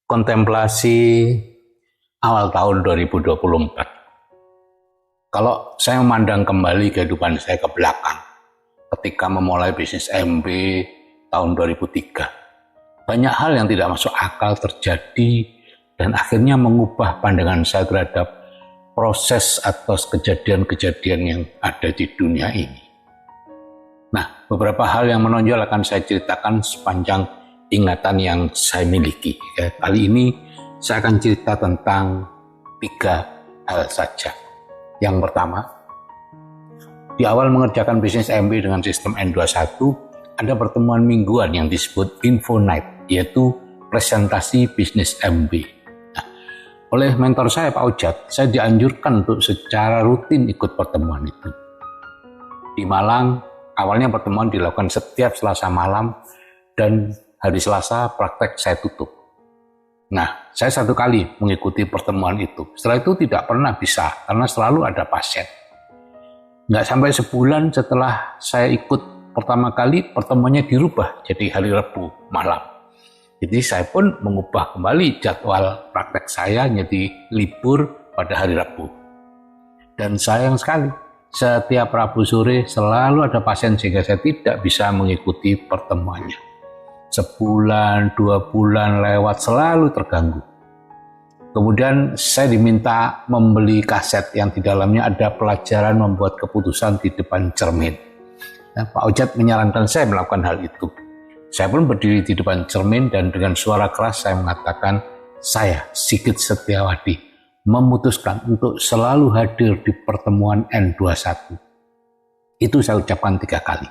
kontemplasi awal tahun 2024. Kalau saya memandang kembali kehidupan saya ke belakang, ketika memulai bisnis MB tahun 2003, banyak hal yang tidak masuk akal terjadi dan akhirnya mengubah pandangan saya terhadap proses atau kejadian-kejadian yang ada di dunia ini. Nah, beberapa hal yang menonjol akan saya ceritakan sepanjang ingatan yang saya miliki. Kali ini saya akan cerita tentang 3 hal saja. Yang pertama, di awal mengerjakan bisnis MB dengan sistem N21, ada pertemuan mingguan yang disebut Info Night, yaitu presentasi bisnis MB. Nah, oleh mentor saya, Pak Ojat, saya dianjurkan untuk secara rutin ikut pertemuan itu. Di Malang, awalnya pertemuan dilakukan setiap Selasa malam dan hari Selasa praktek saya tutup. Nah, saya 1 kali mengikuti pertemuan itu. Setelah itu tidak pernah bisa karena selalu ada pasien. Nggak sampai sebulan setelah saya ikut pertama kali, pertemuannya dirubah jadi hari Rabu malam. Jadi saya pun mengubah kembali jadwal praktek saya jadi libur pada hari Rabu. Dan sayang sekali, setiap Rabu sore selalu ada pasien sehingga saya tidak bisa mengikuti pertemuannya. Sebulan, 2 bulan lewat selalu terganggu. Kemudian saya diminta membeli kaset yang di dalamnya ada pelajaran membuat keputusan di depan cermin. Nah, Pak Ojat menyarankan saya melakukan hal itu. Saya pun berdiri di depan cermin dan dengan suara keras saya mengatakan, saya Sigit Setiawadi memutuskan untuk selalu hadir di pertemuan N21. Itu saya ucapkan 3 kali.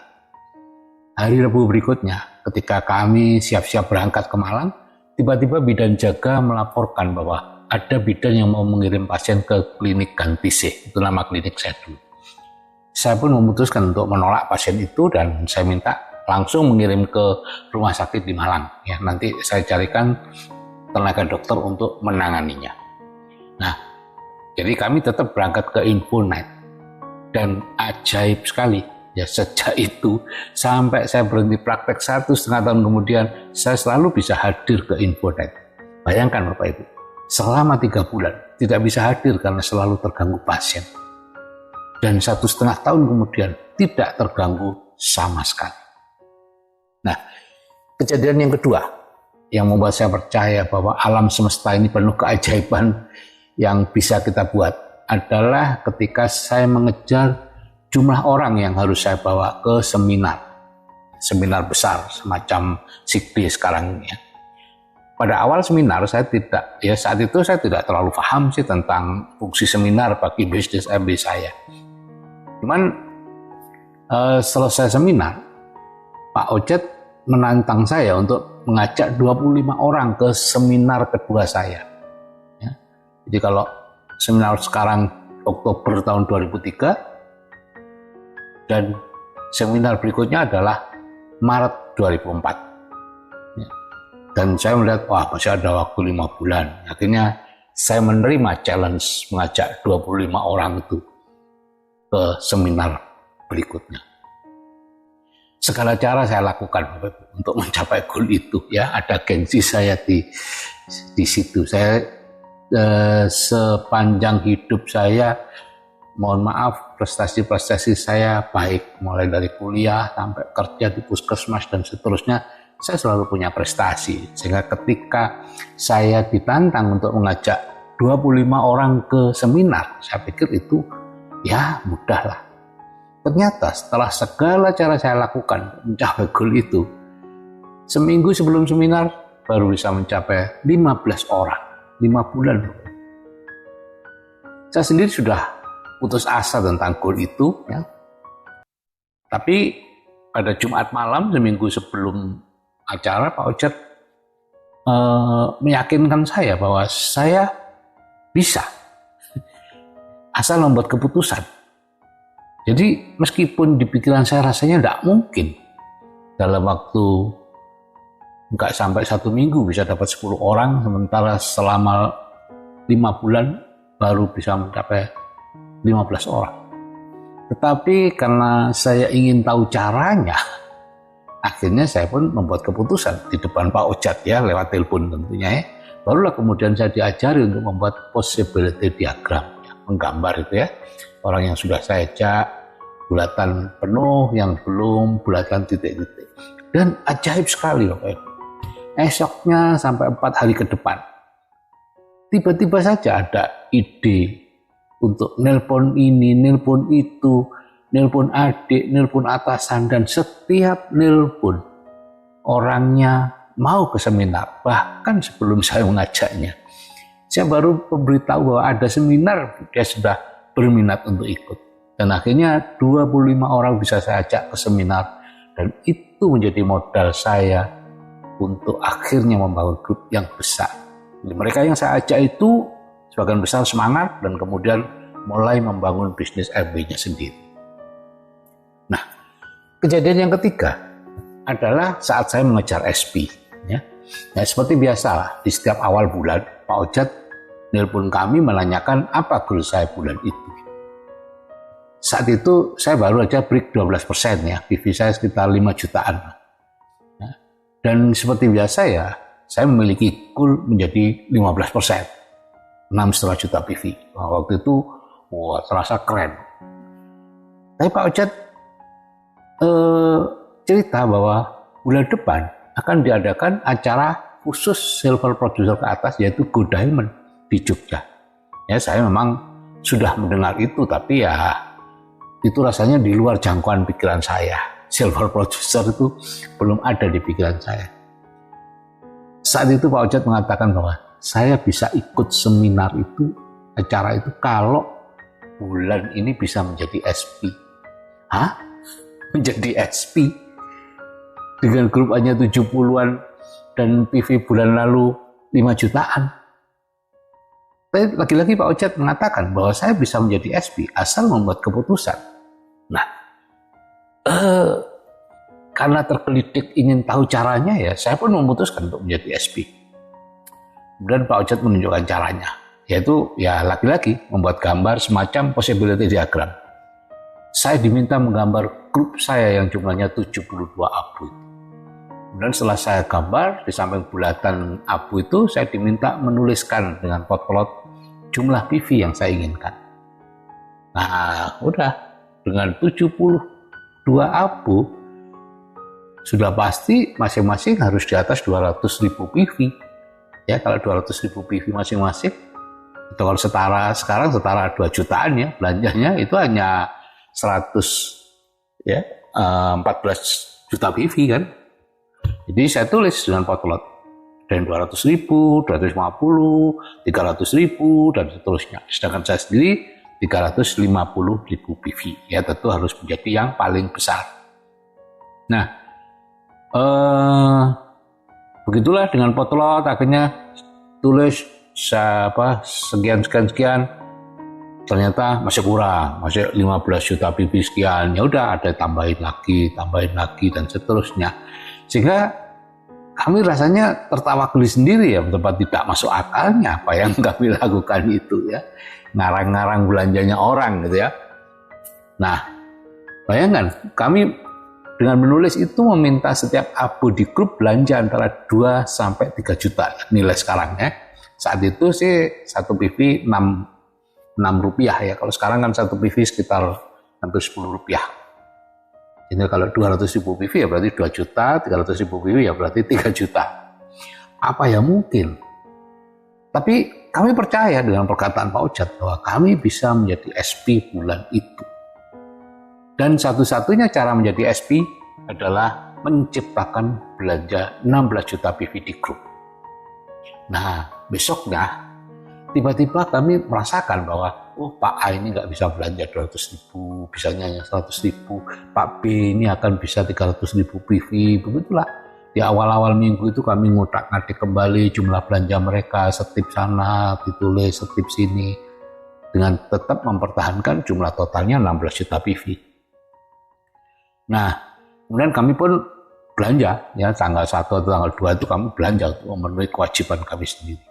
Hari Rabu berikutnya, ketika kami siap-siap berangkat ke Malang, tiba-tiba bidan jaga melaporkan bahwa ada bidan yang mau mengirim pasien ke klinik Gantise, itu nama klinik saya dulu. Saya pun memutuskan untuk menolak pasien itu dan saya minta langsung mengirim ke rumah sakit di Malang. Ya, nanti saya carikan tenaga dokter untuk menanganinya. Nah, jadi kami tetap berangkat ke Info Night dan ajaib sekali. Ya, sejak itu sampai saya berhenti praktek 1,5 tahun kemudian, saya selalu bisa hadir ke Info Night. Bayangkan Bapak Ibu, selama 3 bulan tidak bisa hadir karena selalu terganggu pasien. Dan 1,5 tahun kemudian tidak terganggu sama sekali. Nah, kejadian yang kedua yang membuat saya percaya bahwa alam semesta ini penuh keajaiban yang bisa kita buat adalah ketika saya mengejar jumlah orang yang harus saya bawa ke seminar besar semacam SIGD sekarang ini ya. Pada awal seminar saat itu saya tidak terlalu paham sih tentang fungsi seminar bagi bisnis MB saya. Cuman selesai seminar, Pak Ojat menantang saya untuk mengajak 25 orang ke seminar kedua saya. Ya. Jadi kalau seminar sekarang Oktober tahun 2003, dan seminar berikutnya adalah Maret 2004. Ya. Dan saya melihat, wah masih ada waktu 5 bulan. Akhirnya saya menerima challenge mengajak 25 orang itu ke seminar berikutnya. Segala cara saya lakukan untuk mencapai goal itu. Ya, ada gengsi saya di situ. Saya sepanjang hidup saya, mohon maaf, prestasi-prestasi saya baik, mulai dari kuliah sampai kerja di puskesmas dan seterusnya, saya selalu punya prestasi. Sehingga ketika saya ditantang untuk mengajak 25 orang ke seminar, saya pikir itu ya mudahlah. Ternyata setelah segala cara saya lakukan mencapai goal itu, seminggu sebelum seminar baru bisa mencapai 15 orang, 5 bulan. Saya sendiri sudah putus asa tentang goal itu ya. Tapi pada Jumat malam seminggu sebelum acara, Pak Ojat meyakinkan saya bahwa saya bisa asal membuat keputusan. Jadi meskipun di pikiran saya rasanya tidak mungkin dalam waktu nggak sampai 1 minggu bisa dapat 10 orang, sementara selama 5 bulan baru bisa mencapai 15 orang. Tetapi karena saya ingin tahu caranya, akhirnya saya pun membuat keputusan di depan Pak Ojat ya, lewat telepon tentunya ya, barulah kemudian saya diajari untuk membuat possibility diagram, ya, menggambar itu ya. Orang yang sudah saya ajak, bulatan penuh, yang belum, bulatan titik-titik. Dan ajaib sekali loh. Esoknya sampai 4 hari ke depan, tiba-tiba saja ada ide untuk nelpon ini, nelpon itu, nelpon adik, nelpon atasan, dan setiap nelpon orangnya mau ke seminar. Bahkan sebelum saya mengajaknya, saya baru memberitahu bahwa ada seminar, dia sudah berminat untuk ikut. Dan akhirnya 25 orang bisa saya ajak ke seminar, dan itu menjadi modal saya untuk akhirnya membangun grup yang besar. Jadi mereka yang saya ajak itu sebagian besar semangat dan kemudian mulai membangun bisnis MB-nya sendiri. Nah, kejadian yang ketiga adalah saat saya mengejar SP. Ya. Nah, seperti biasa di setiap awal bulan, Pak Ojat nelpon kami menanyakan apa goal saya bulan itu. Saat itu saya baru aja break 12% ya, PV saya sekitar 5 jutaan. Ya. Dan seperti biasa ya, saya memiliki goal menjadi 15%. 6,5 juta PV. Nah, waktu itu terasa keren. Tapi Pak Ojat cerita bahwa bulan depan akan diadakan acara khusus silver producer ke atas, yaitu Go Diamond di Jogja. Ya, saya memang sudah mendengar itu, tapi ya itu rasanya di luar jangkauan pikiran saya. Silver producer itu belum ada di pikiran saya. Saat itu Pak Ojat mengatakan bahwa saya bisa ikut seminar itu, acara itu, kalau bulan ini bisa menjadi SP. Hah? Menjadi SP? Dengan grup hanya 70-an dan PV bulan lalu 5 jutaan. Tapi lagi-lagi Pak Ojat mengatakan bahwa saya bisa menjadi SP asal membuat keputusan. Nah, karena tergelitik ingin tahu caranya ya, saya pun memutuskan untuk menjadi SP. Kemudian Pak Ojat menunjukkan caranya, yaitu ya lagi-lagi membuat gambar semacam possibility diagram. Saya diminta menggambar grup saya yang jumlahnya 72 abu. Kemudian setelah saya gambar, di samping bulatan abu itu saya diminta menuliskan dengan potlot jumlah PV yang saya inginkan. Nah, udah dengan 72 abu, sudah pasti masing-masing harus di atas 200.000 PV. Ya, kalau 200.000 PV masing-masing, itu kalau sekarang setara 2 jutaan ya, belanjanya itu hanya 14 juta PV kan. Jadi saya tulis dengan potlot dan 200.000, 250, 300.000 dan seterusnya. Sedangkan saya sendiri 350.000 PV. Ya, tentu harus menjadi yang paling besar. Nah, begitulah dengan potlot, akhirnya tulis sekian, ternyata masih kurang, masih 15 juta PV sekian. Ya udah, ada tambahin lagi dan seterusnya. Sehingga kami rasanya tertawa geli sendiri ya, tempat tidak masuk akalnya apa yang kami lakukan itu ya. Ngarang-ngarang belanjanya orang gitu ya. Nah, bayangkan kami dengan menulis itu meminta setiap abu di grup belanja antara 2 sampai 3 juta nilai sekarang ya. Saat itu sih 1 PV 6 rupiah ya. Kalau sekarang kan 1 PV sekitar hampir 10 rupiah. Jadi kalau 200.000 PV ya berarti 2 juta, 300.000 PV ya berarti 3 juta. Apa ya mungkin? Tapi kami percaya dengan perkataan Pak Ojat bahwa kami bisa menjadi SP bulan itu. Dan satu-satunya cara menjadi SP adalah menciptakan belanja 16 juta PV di grup. Nah, besoknya tiba-tiba kami merasakan bahwa Pak A ini nggak bisa belanja 200.000, bisanya hanya 100.000. Pak B ini akan bisa 300.000 PV. Begitulah. Di awal-awal minggu itu kami ngotak-ngatik kembali jumlah belanja mereka, setip sana, ditulis, setip sini, dengan tetap mempertahankan jumlah totalnya 16 juta PV. Nah, kemudian kami pun belanja, ya tanggal 1 atau tanggal 2 itu kami belanja untuk memenuhi kewajiban kami sendiri.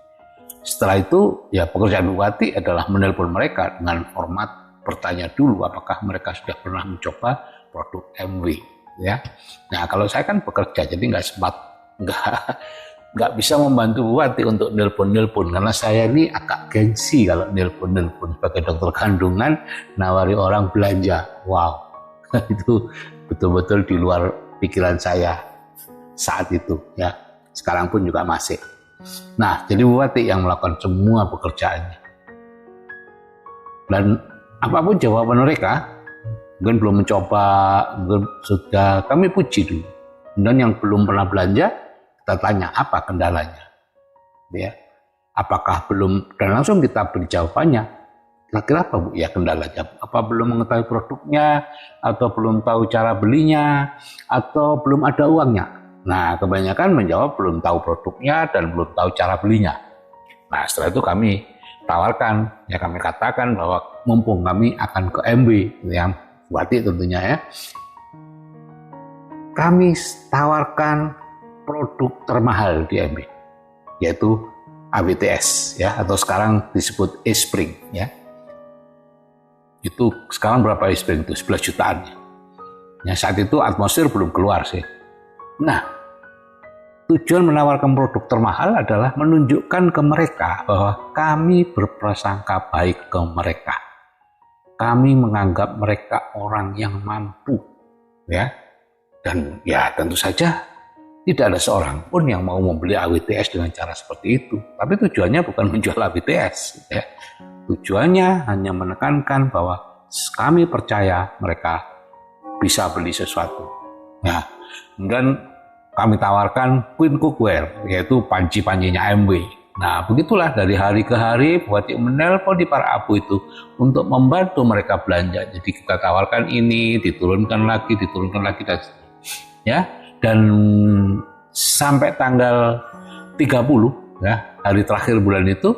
Setelah itu, ya pekerjaan bupati adalah menelpon mereka dengan format bertanya dulu apakah mereka sudah pernah mencoba produk MW. Ya, nah kalau saya kan bekerja, jadi nggak nggak bisa membantu Buati untuk nelpon karena saya ini agak gengsi kalau nelpon sebagai dokter kandungan nawari orang belanja. Wow, itu betul-betul di luar pikiran saya saat itu ya. Sekarang pun juga masih. Nah, jadi Buati yang melakukan semua pekerjaannya. Dan apapun jawaban mereka, mungkin belum mencoba, mungkin sudah kami puji dulu. Dan yang belum pernah belanja, kita tanya apa kendalanya, ya, apakah belum, dan langsung kita beri jawabannya. Kira-kira apa Bu ya kendalanya? Apa belum mengetahui produknya, atau belum tahu cara belinya, atau belum ada uangnya? Nah, kebanyakan menjawab belum tahu produknya dan belum tahu cara belinya. Nah, setelah itu kami tawarkan, ya kami katakan bahwa mumpung kami akan ke MB, yang Buati tentunya ya, kami tawarkan produk termahal di MB, yaitu AWTS ya, atau sekarang disebut Espring ya. Itu sekarang berapa Espring itu? 11 jutaan ya. Ya saat itu Atmosfer belum keluar sih. Nah, tujuan menawarkan produk termahal adalah menunjukkan ke mereka bahwa kami berprasangka baik ke mereka. Kami menganggap mereka orang yang mampu ya. Dan ya tentu saja tidak ada seorang pun yang mau membeli AWTS dengan cara seperti itu. Tapi tujuannya bukan menjual AWTS. Ya. Tujuannya hanya menekankan bahwa kami percaya mereka bisa beli sesuatu. Nah, dan kami tawarkan Queen Cookware, yaitu panci-pancinya MW. Nah, begitulah dari hari ke hari Buati menelpon di para abu itu untuk membantu mereka belanja. Jadi kita tawarkan ini, diturunkan lagi, dan ya. Dan sampai tanggal 30 ya, hari terakhir bulan itu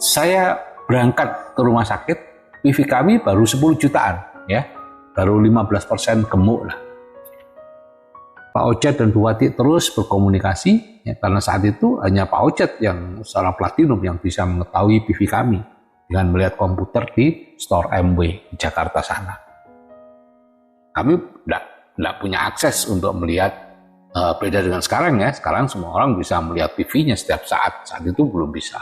saya berangkat ke rumah sakit, PV kami baru 10 jutaan ya. Baru 15% gemuk lah. Pak Ocet dan Buati terus berkomunikasi ya, karena saat itu hanya Pak Ocet yang seorang platinum yang bisa mengetahui PV kami dengan melihat komputer di store MW di Jakarta sana. Kami tidak punya akses untuk melihat, beda dengan sekarang ya. Sekarang semua orang bisa melihat PV-nya setiap saat. Saat itu belum bisa.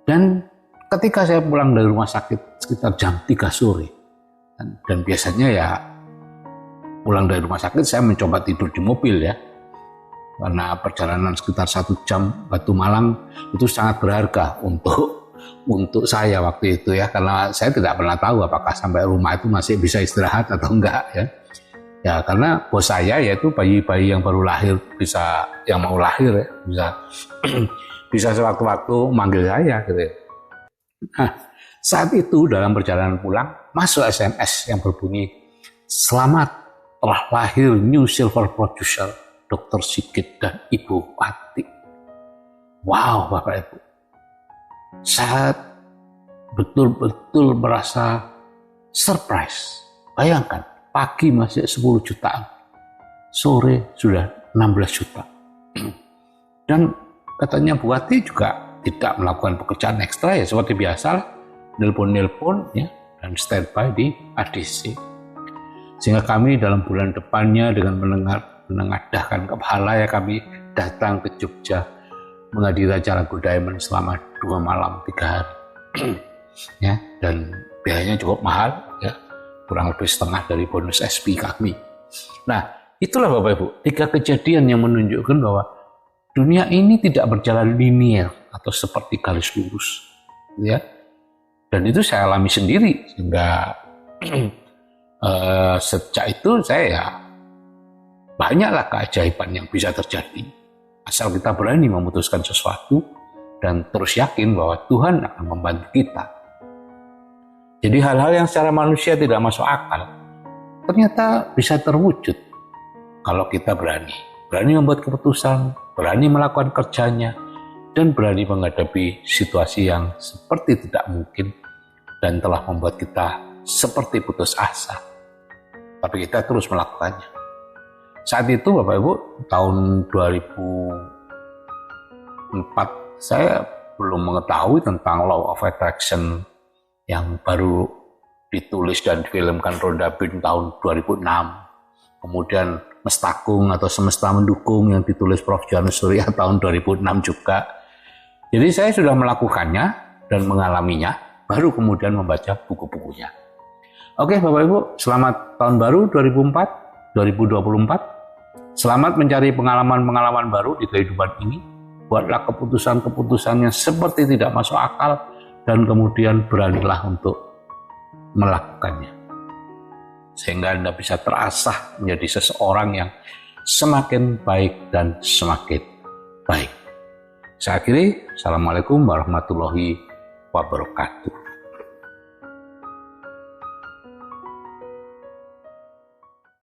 Dan ketika saya pulang dari rumah sakit sekitar jam 3 sore, dan biasanya ya pulang dari rumah sakit saya mencoba tidur di mobil ya, karena perjalanan sekitar 1 jam Batu Malang itu sangat berharga untuk saya waktu itu ya, karena saya tidak pernah tahu apakah sampai rumah itu masih bisa istirahat atau enggak ya. Ya karena bos saya yaitu bayi-bayi yang baru lahir, yang mau lahir ya, bisa sewaktu-waktu manggil saya gitu ya. Nah, saat itu dalam perjalanan pulang masuk SMS yang berbunyi, "Selamat telah lahir new silver producer Dr. Sigit dan Ibu Pati." Wow, Bapak Ibu, saya betul-betul merasa surprise. Bayangkan, pagi masih 10 jutaan, sore sudah 16 juta. Dan katanya Buati juga tidak melakukan pekerjaan ekstra ya, seperti biasa, nelpon ya, dan standby di ADC. Sehingga kami dalam bulan depannya dengan menengadahkan kepala ya, kami datang ke Jogja menghadiri acara Good Diamond selama 2 malam 3 hari. Ya, dan biayanya cukup mahal ya, kurang lebih setengah dari bonus SP kami. Nah, itulah Bapak Ibu, 3 kejadian yang menunjukkan bahwa dunia ini tidak berjalan linear atau seperti garis lurus ya. Dan itu saya alami sendiri, sehingga sejak itu saya ya banyaklah keajaiban yang bisa terjadi asal kita berani memutuskan sesuatu dan terus yakin bahwa Tuhan akan membantu kita. Jadi hal-hal yang secara manusia tidak masuk akal ternyata bisa terwujud kalau kita berani membuat keputusan, berani melakukan kerjanya, dan berani menghadapi situasi yang seperti tidak mungkin dan telah membuat kita seperti putus asa. Tapi kita terus melakukannya. Saat itu Bapak Ibu, tahun 2004, saya belum mengetahui tentang Law of Attraction yang baru ditulis dan difilmkan Rhonda Byrne tahun 2006. kemudian Mestakung atau Semesta Mendukung yang ditulis Prof. Johannes Surya tahun 2006 juga. Jadi saya sudah melakukannya dan mengalaminya, baru kemudian membaca buku-bukunya. Oke Bapak Ibu, selamat tahun baru 2024. Selamat mencari pengalaman-pengalaman baru di kehidupan ini. Buatlah keputusan-keputusan yang seperti tidak masuk akal dan kemudian beranilah untuk melakukannya. Sehingga Anda bisa terasah menjadi seseorang yang semakin baik dan semakin baik. Saya akhiri, Assalamualaikum warahmatullahi wabarakatuh.